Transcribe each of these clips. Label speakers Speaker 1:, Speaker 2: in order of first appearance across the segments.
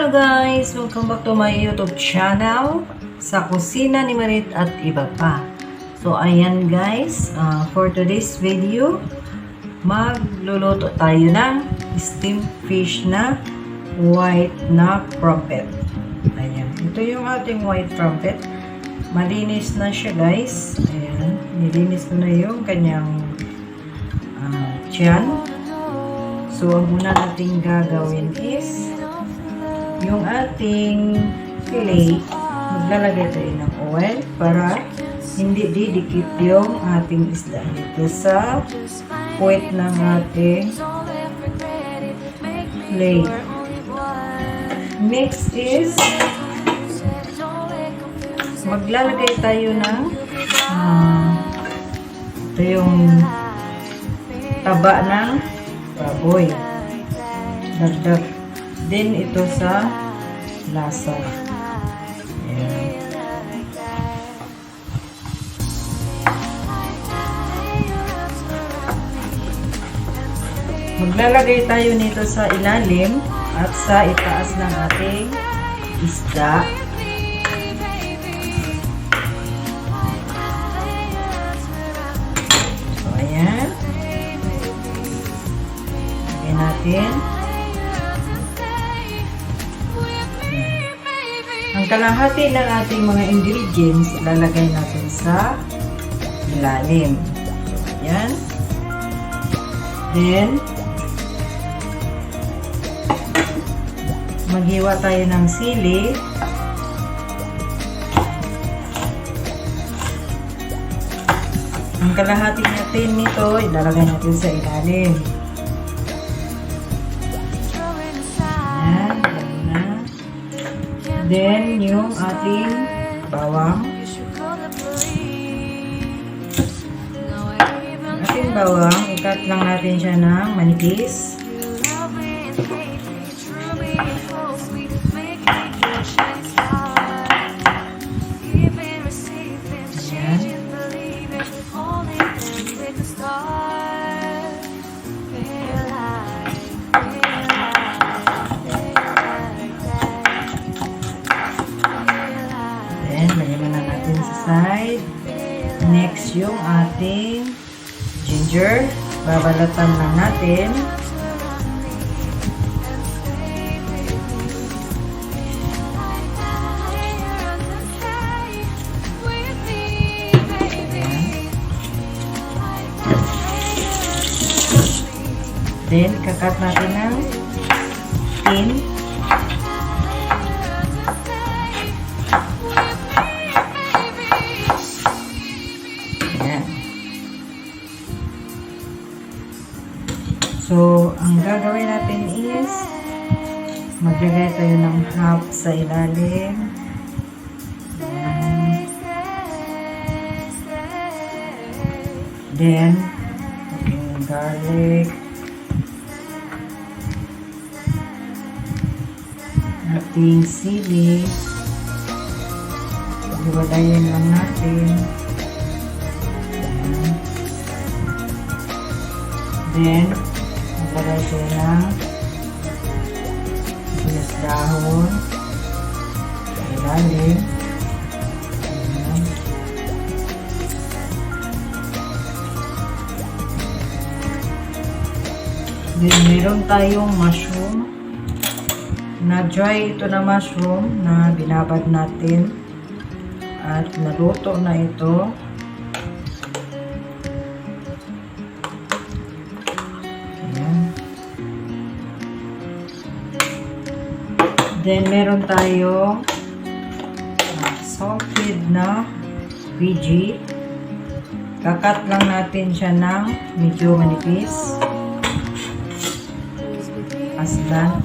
Speaker 1: Hello guys! Welcome back to my YouTube channel sa Cusina ni Marith at iba pa. So ayan guys, for today's video, magluluto tayo ng steamed fish na white na crumpet. Ayan, ito yung ating white crumpet. Malinis na siya guys. Ayan, nilinis ko na yung kanyang tiyan. So ang una nating gagawin is yung ating fillet, maglalagay tayo ng oil para hindi didikit yung ating isda dito sa puwet ng ating fillet. Next is maglalagay tayo ng ito yung taba ng baboy. Dagdag din ito sa lasa. Ayan. Maglalagay tayo nito sa ilalim at sa itaas ng ating isda. So, ayan. Lagyan natin. Ang kalahati ng ating mga ingredients, ilalagay natin sa ilalim. Ayan. Then, maghiwa tayo ng sili. Ang kalahati natin nito, ilalagay natin sa ilalim. Then, yung ating bawang. Ating bawang, ikat lang natin siya ng manipis. Side. Next, yung ating ginger. Babalatan lang natin. Then, kakat natin ng tin. So, ang gagawin natin is maglagay tayo ng half sa ilalim. Then, ating garlic. Ating sili. Hiwalayin lang natin. Then, maglagay tayo ng sibuyas dahon sa ilalim. Ayan. Then meron tayong mushroom na dry, ito na mushroom na binabad natin at naluto na ito. Then, meron tayo salted na vege. Kakat lang natin siya ng medyo manipis. Aslan.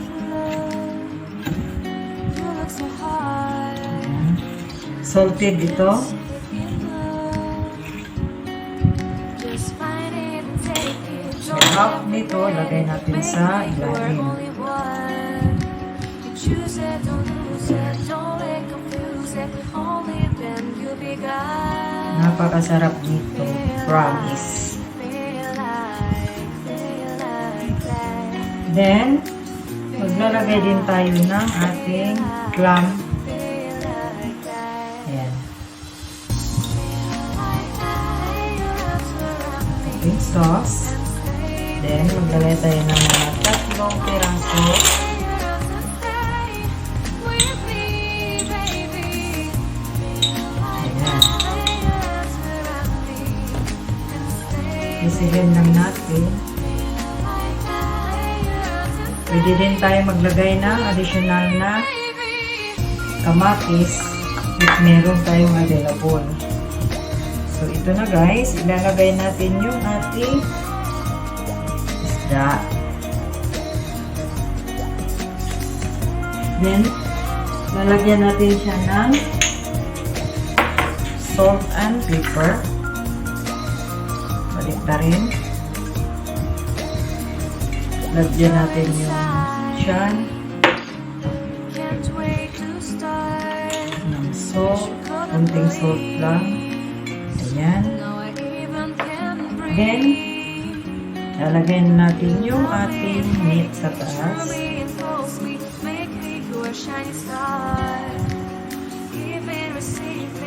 Speaker 1: Salted ito. So, half nito, lagay natin sa ilalim. Napakasarap dito, promise. Then, maglalagay maglalagay din tayo ng ating clam. Ayan. Ating sauce. Then, maglalagay tayo ng mga 3 piraso. Ayan. Isigyan lang natin. Pwede din tayo maglagay ng additional na kamatis if meron tayong available. So, ito na guys. Ilalagay natin yung ating isda. Then, lalagyan natin siya ng salt and pepper. Balik na rin. Lagyan natin yung tiyan ng salt. Kunting salt lang. Ayan. Then, lalagyan natin yung ating meat sa taas.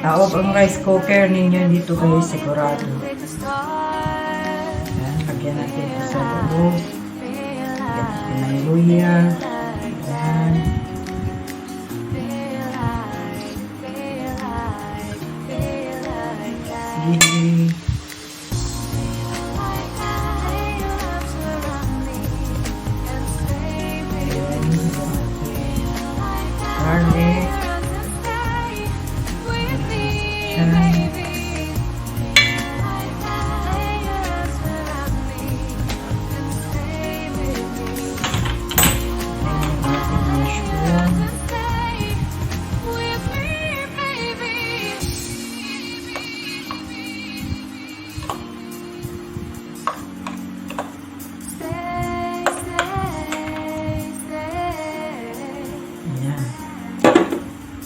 Speaker 1: Taob ang rice cooker ninyo dito kayo sigurado. Ayan, lagyan natin ito sa loob. Lagyan natin ng luya. Ayan. Sili. Garlic.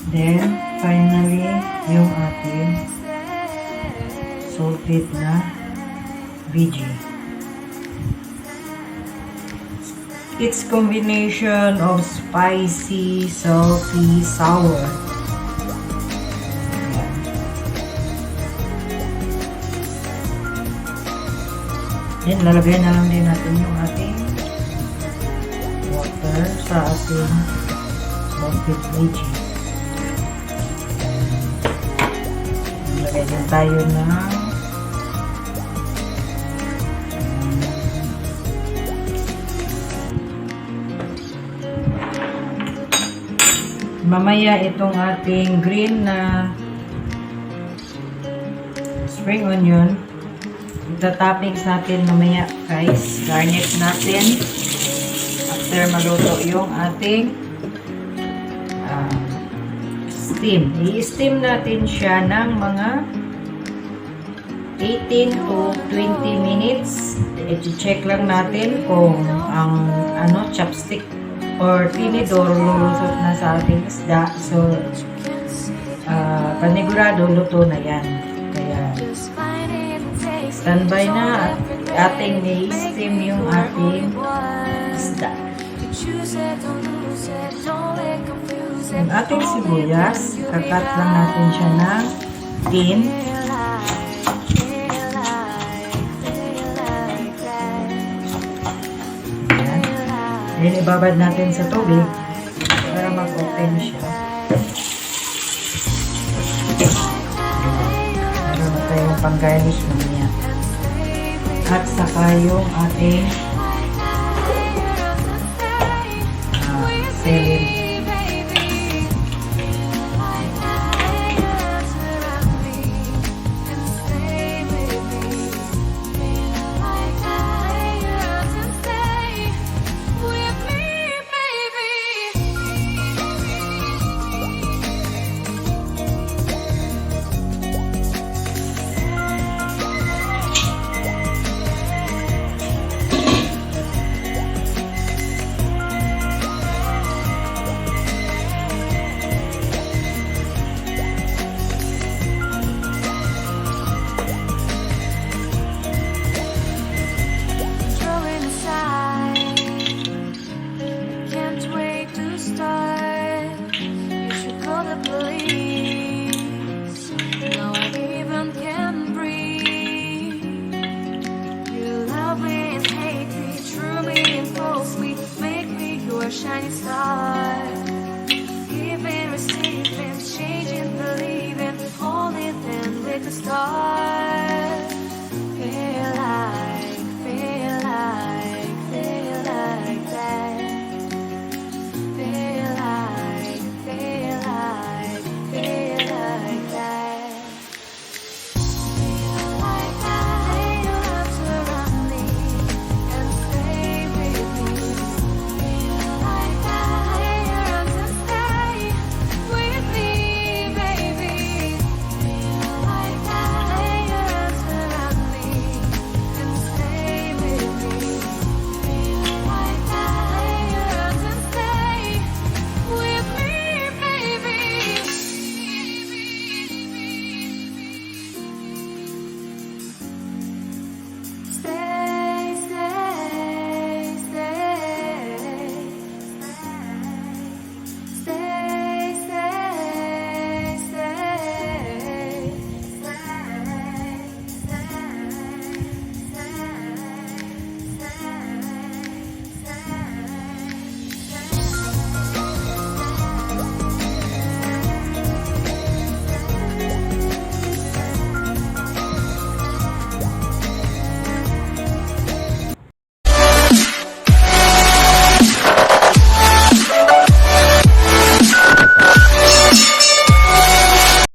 Speaker 1: Then, finally, yung ating salted na vege. It's combination of spicy, salty, sour. Ayan. Then, lalagyan na lang din natin yung ating water sa ating salted vege. Lagay din tayo ng mamaya itong ating green na spring onion. Ita-toppings natin mamaya guys. Garnish natin after maluto yung ating steam. I-steam natin siya ng mga 18 to 20 minutes. I-check lang natin kung ang chopstick or tinidor lulusot na sa ating isda. So, panigurado luto na yan. Kaya, standby na at ating i-steam yung ating isda. Yung ating sibuyas, kakat lang natin siya ng thin. Ayan. Then, ibabad natin sa tubig para mag-open siya. Meron na tayong pang-garnish mamaya. At saka yung ating celery.
Speaker 2: shining star. Giving, receiving, changing, believing, holding them with the stars.